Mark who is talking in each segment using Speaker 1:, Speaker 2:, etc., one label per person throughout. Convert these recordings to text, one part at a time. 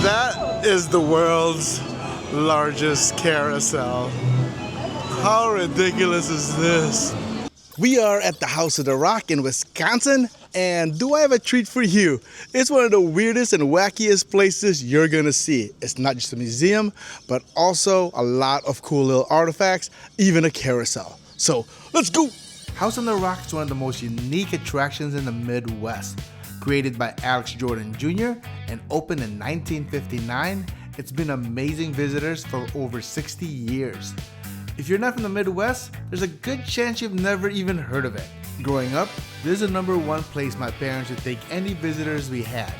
Speaker 1: That is the world's largest carousel. How ridiculous is this? We are at the House of the Rock in Wisconsin, and do I have a treat for you? It's one of the weirdest and wackiest places you're gonna see. It's not just a museum, but also a lot of cool little artifacts, even a carousel. So let's go! House on the Rock is one of the most unique attractions in the Midwest. Created by Alex Jordan Jr. and opened in 1959, it's been amazing visitors for over 60 years. If you're not from the Midwest, there's a good chance you've never even heard of it. Growing up, this is the number one place my parents would take any visitors we had.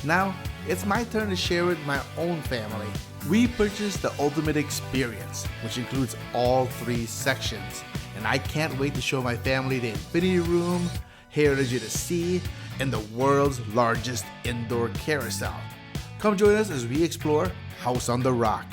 Speaker 1: Now, it's my turn to share with my own family. We purchased the ultimate experience, which includes all 3 sections. And I can't wait to show my family the Infinity Room, Heritage of the Sea, and the world's largest indoor carousel. Come join us as we explore House on the Rock.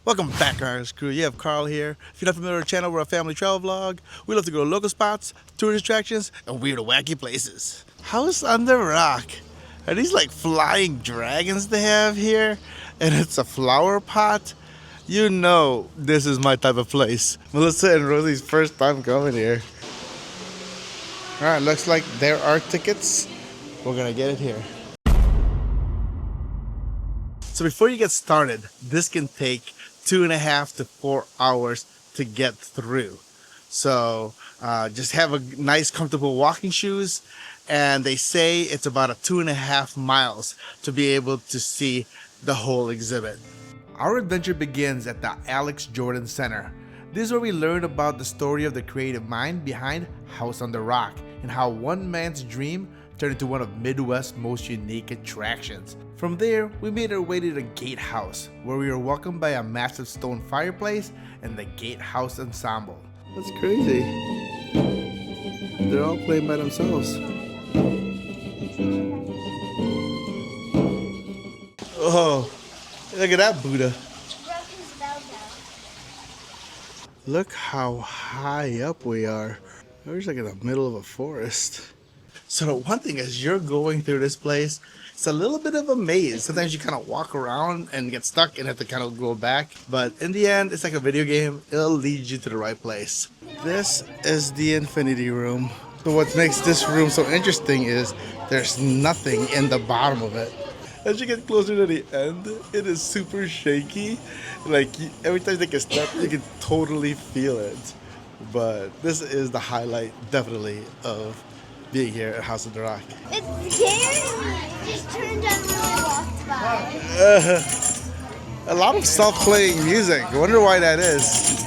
Speaker 1: Welcome back, Chronicles crew. You have Carl here. If you're not familiar with our channel, we're a family travel vlog. We love to go to local spots, tourist attractions, and weird and wacky places. House on the Rock. Are these like flying dragons they have here? And it's a flower pot? You know this is my type of place. Melissa and Rosie's first time coming here. Alright, looks like there are tickets. We're gonna get it here. So before you get started, this can take 2.5 to 4 hours to get through. So just have a nice comfortable walking shoes, and they say it's about 2.5 miles to be able to see the whole exhibit. Our adventure begins at the Alex Jordan Center. This is where we learn about the story of the creative mind behind House on the Rock and how one man's dream turned into one of Midwest's most unique attractions. From there, we made our way to the Gatehouse, where we were welcomed by a massive stone fireplace and the Gatehouse Ensemble. That's crazy. They're all playing by themselves. Oh, look at that Buddha. Look how high up we are. We're just like in the middle of a forest. So the one thing is, you're going through this place, it's a little bit of a maze. Sometimes you kind of walk around and get stuck and have to kind of go back. But in the end, it's like a video game. It'll lead you to the right place. This is the Infinity Room. So what makes this room so interesting is there's nothing in the bottom of it. As you get closer to the end, it is super shaky. Like every time you take a step, you can totally feel it. But this is the highlight, definitely, of being here at House of the Rock.
Speaker 2: It's scary. It just turned on when I walked by.
Speaker 1: A lot of self-playing music. I wonder why that is.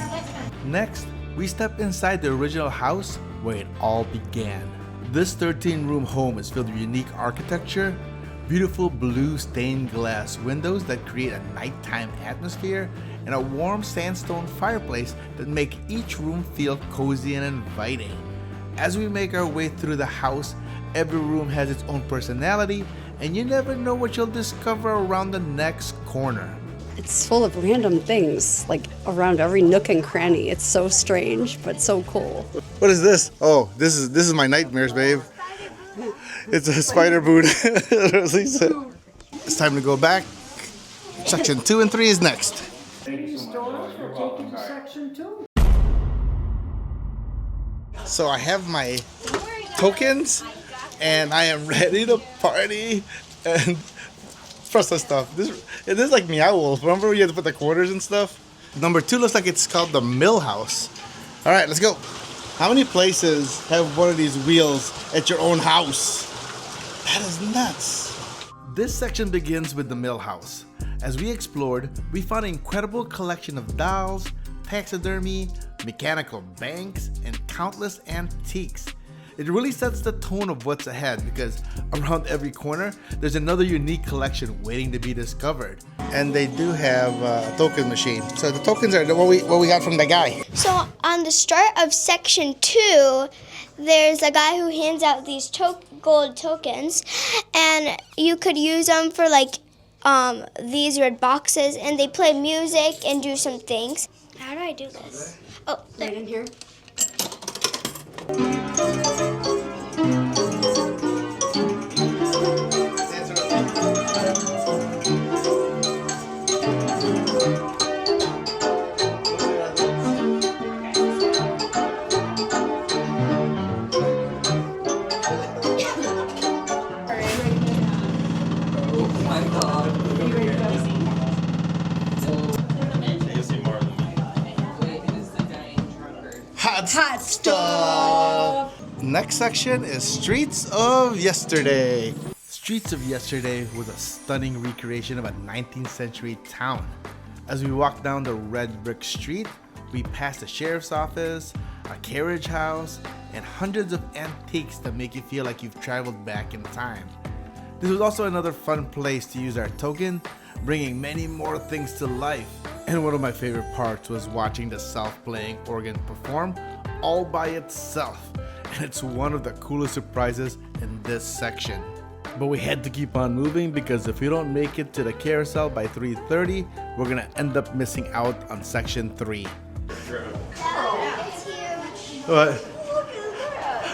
Speaker 1: Next, we step inside the original house where it all began. This 13-room home is filled with unique architecture, beautiful blue stained glass windows that create a nighttime atmosphere, and a warm sandstone fireplace that make each room feel cozy and inviting. As we make our way through the house, every room has its own personality, and you never know what you'll discover around the next corner.
Speaker 3: It's full of random things, like around every nook and cranny. It's so strange, but so cool.
Speaker 1: What is this? Oh, this is my nightmares, babe. It's a spider boot. It's time to go back. Section 2 and 3 is next. So I have my tokens, and I am ready to party and press the stuff. This is like Meow Wolf. Remember when you had to put the quarters and stuff? Number 2 looks like it's called the Mill House. All right, let's go. How many places have one of these wheels at your own house? That is nuts. This section begins with the Mill House. As we explored, we found an incredible collection of dolls, taxidermy, mechanical banks, and countless antiques. It really sets the tone of what's ahead because around every corner, there's another unique collection waiting to be discovered. And they do have a token machine. So the tokens are what we got from the guy.
Speaker 2: So on the start of section 2, there's a guy who hands out these gold tokens, and you could use them for like these red boxes, and they play music and do some things. How do I do this? Oh,
Speaker 3: Right in here.
Speaker 1: stuff. Next section is Streets of Yesterday. Streets of Yesterday was a stunning recreation of a 19th century town. As we walk down the red brick street, we pass the sheriff's office, a carriage house, and hundreds of antiques that make you feel like you've traveled back in time. This was also another fun place to use our token, bringing many more things to life. And one of my favorite parts was watching the self-playing organ perform all by itself. And it's one of the coolest surprises in this section. But we had to keep on moving because if we don't make it to the carousel by 3:30, we're gonna end up missing out on section 3. What?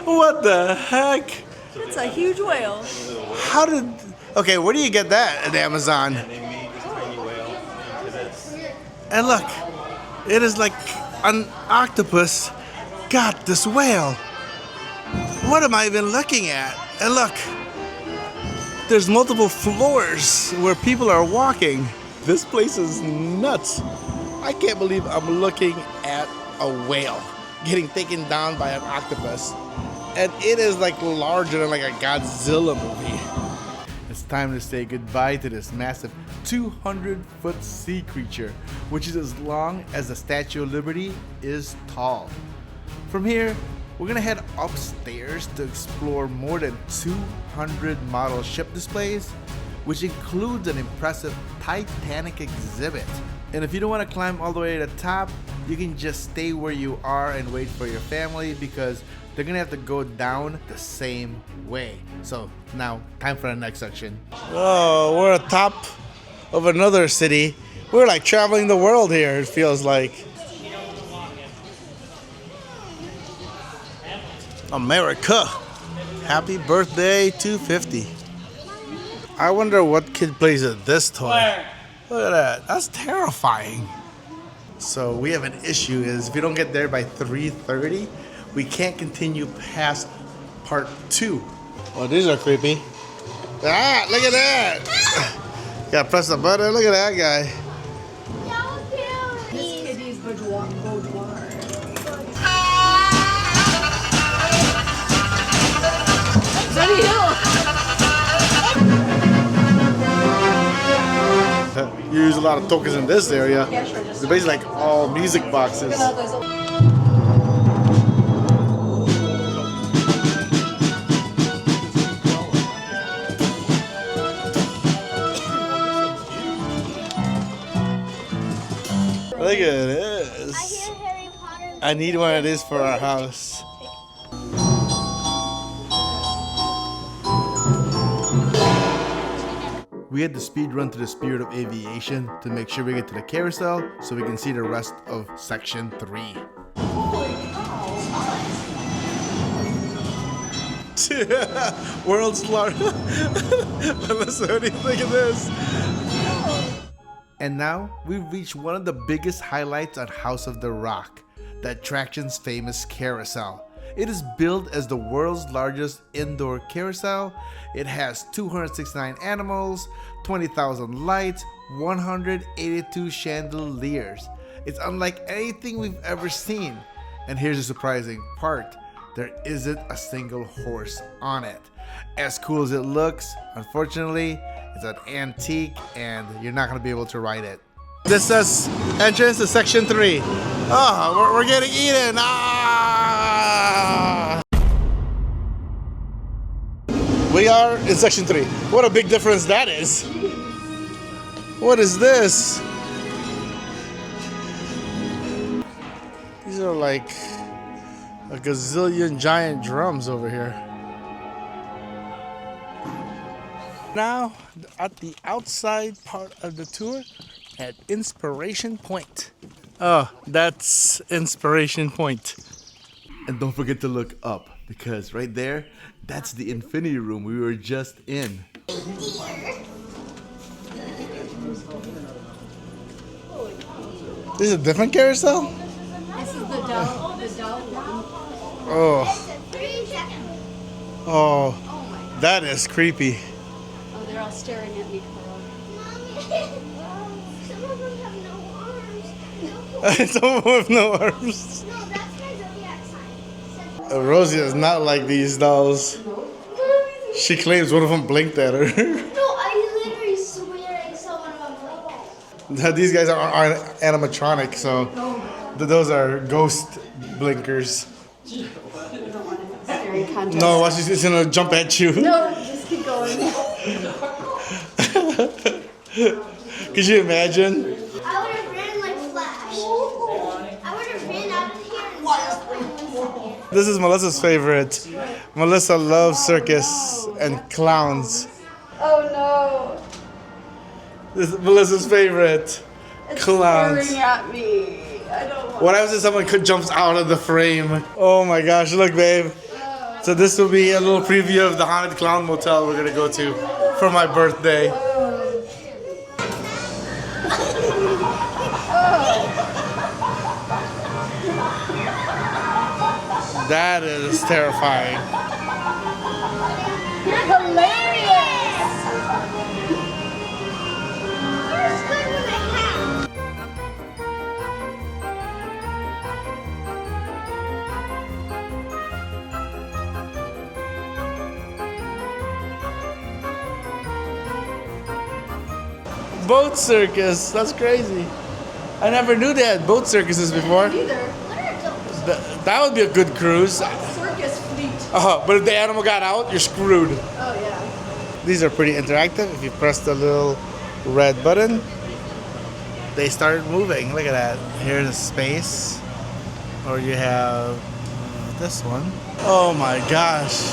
Speaker 1: What the heck?
Speaker 4: It's a huge whale.
Speaker 1: How did... Okay, where do you get that at Amazon? And look, it is like an octopus got this whale. What am I even looking at? And look, there's multiple floors where people are walking. This place is nuts. I can't believe I'm looking at a whale getting taken down by an octopus. And it is like larger than like a Godzilla movie. It's time to say goodbye to this massive 200-foot sea creature, which is as long as the Statue of Liberty is tall. From here, we're gonna head upstairs to explore more than 200 model ship displays, which includes an impressive Titanic exhibit. And if you don't want to climb all the way to the top, you can just stay where you are and wait for your family because they're gonna have to go down the same way. So now, time for the next section. Oh, we're at top of another city. We're like traveling the world here, it feels like. America. Happy birthday 250. I wonder what kid plays with this toy. Look at that. That's terrifying. So we have an issue is if we don't get there by 3:30, we can't continue past part 2. Oh, these are creepy. Ah, look at that. Gotta press the button. Look at that guy.
Speaker 4: This kitty's boudoir. Sunny Hill.
Speaker 1: You use a lot of tokens in this area. They're basically like all music boxes. Look at this.
Speaker 2: I hear Harry Potter.
Speaker 1: I need one of these for our house. We had to speed run to the Spirit of Aviation to make sure we get to the carousel so we can see the rest of section 3. World's largest. Melissa, what do you think of this? And now we've reached one of the biggest highlights on House of the Rock, the attraction's famous carousel. It is billed as the world's largest indoor carousel. It has 269 animals, 20,000 lights, 182 chandeliers. It's unlike anything we've ever seen. And here's the surprising part. There isn't a single horse on it. As cool as it looks, unfortunately, it's an antique and you're not going to be able to ride it. This says entrance to section 3. Oh, we're getting eaten. Ah! We are in section 3. What a big difference that is. What is this? These are like a gazillion giant drums over here. Now at the outside part of the tour at Inspiration Point. Oh, that's Inspiration Point. And don't forget to look up because right there, that's the Infinity Room we were just in. This is a different carousel?
Speaker 4: This is the Dell one.
Speaker 1: Oh. Oh, that is creepy.
Speaker 4: Oh, they're all staring at me, Carl.
Speaker 2: Some of them have no arms.
Speaker 1: Some of them have no arms.
Speaker 2: No, that's my zodiac sign.
Speaker 1: Rosie does not like these dolls. She claims one of them blinked at her.
Speaker 2: No, I literally swear I saw one of them blink.
Speaker 1: These guys are animatronic, so those are ghost blinkers.
Speaker 3: Staring contest.
Speaker 1: No, watch, it's gonna jump at you.
Speaker 3: No, just keep going.
Speaker 1: Could you imagine?
Speaker 2: I would have ran like Flash. I would have ran out of here and just like 1 second.
Speaker 1: This is Melissa's favorite. Melissa loves circus and clowns.
Speaker 3: Oh no.
Speaker 1: This is Melissa's favorite. Clowns.
Speaker 3: Staring at me. I don't want.
Speaker 1: What happens if someone jumps out of the frame? Oh my gosh, look, babe. So this will be a little preview of the haunted clown motel we're gonna go to for my birthday. That is terrifying.
Speaker 2: You're hilarious! You're as good with a hat.
Speaker 1: Boat circus, that's crazy. I never knew they had boat circuses before.
Speaker 3: Either.
Speaker 2: What are those?
Speaker 1: That would be a good cruise.
Speaker 3: Circus fleet.
Speaker 1: But if the animal got out, you're screwed.
Speaker 3: Oh yeah.
Speaker 1: These are pretty interactive. If you press the little red button, they start moving. Look at that. Here's a space. Or you have this one. Oh my gosh.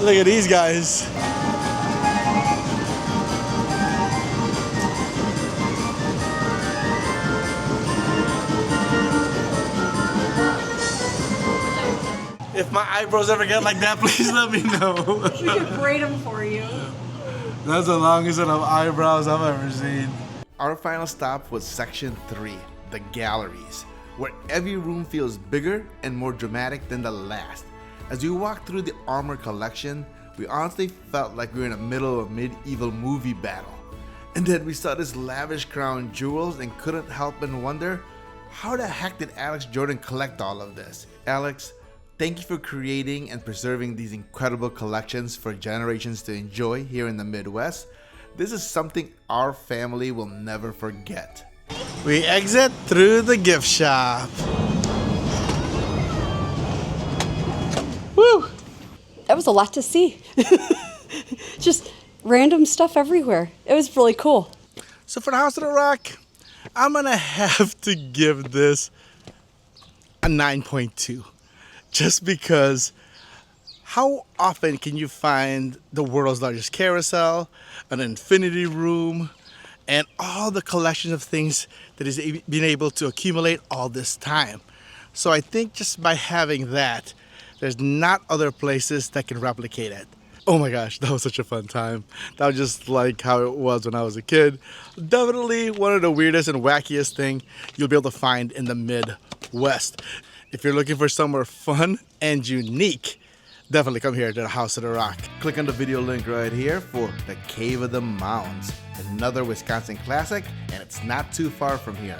Speaker 1: Look at these guys. If my eyebrows ever get like that, please let me know.
Speaker 3: We could braid them for you.
Speaker 1: That's the longest set of eyebrows I've ever seen. Our final stop was section 3, the galleries, where every room feels bigger and more dramatic than the last. As we walked through the armor collection, we honestly felt like we were in the middle of a medieval movie battle. And then we saw this lavish crown jewels and couldn't help but wonder, how the heck did Alex Jordan collect all of this? Alex, thank you for creating and preserving these incredible collections for generations to enjoy here in the Midwest. This is something our family will never forget. We exit through the gift shop. Woo!
Speaker 3: That was a lot to see. Just random stuff everywhere. It was really cool.
Speaker 1: So for the House of the Rock, I'm gonna have to give this a 9.2. Just because how often can you find the world's largest carousel, an infinity room, and all the collection of things that is been able to accumulate all this time? So I think just by having that, there's not other places that can replicate it. Oh my gosh, that was such a fun time. That was just like how it was when I was a kid. Definitely one of the weirdest and wackiest thing you'll be able to find in the Midwest. If you're looking for somewhere fun and unique, definitely come here to the House of the Rock. Click on the video link right here for the Cave of the Mounds, another Wisconsin classic, and it's not too far from here.